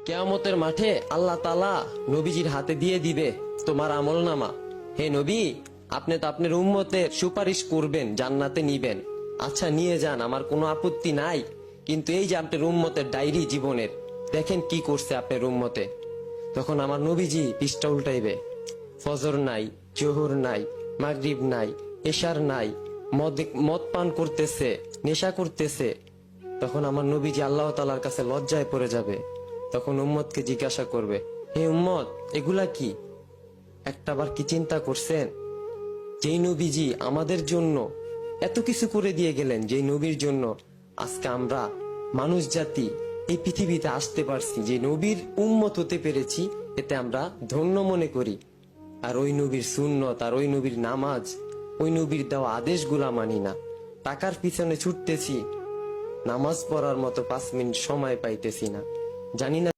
কিয়ামতের মাঠে আল্লাহ তাআলা নবীজির হাতে দিয়ে দিবে তোমার আমলনামা। হে নবী, আপনি তো আপনার উম্মতের সুপারিশ করবেন, জান্নাতে নিবেন। আচ্ছা নিয়ে যান, আমার কোনো আপত্তি নাই। কিন্তু এই যে আপনার উম্মতের ডায়েরি জীবনের, দেখেন কি করছে আপনার উম্মতে। তখন আমার নবীজি পৃষ্ঠা উল্টাইবে। ফজর নাই, জোহর নাই, মাগরিব নাই, এশার নাই, মদ পান করতেছে, নেশা করতেছে। তখন আমার নবীজি আল্লাহ তাআলার কাছে লজ্জায় পড়ে যাবে। তখন উম্মতকে জিজ্ঞাসা করবে, হে উম্মত, এগুলা কি? একটাবার কি চিন্তা করছেন? যেই নবীজি আমাদের জন্য এত কিছু করে দিয়ে গেলেন, যেই নবীর জন্য আজকে আমরা মানুষ জাতি এই পৃথিবীতে আসতে পারছি, যে নবীর উম্মত হতে পেরেছি, এতে আমরা ধন্য মনে করি। আর ওই নবীর সুন্নত, আর ওই নবীর নামাজ, ওই নবীর দেওয়া আদেশগুলা মানি না। টাকার পিছনে ছুটতেছি, নামাজ পড়ার মতো 5 মিনিট সময় পাইতেছি না। জানি না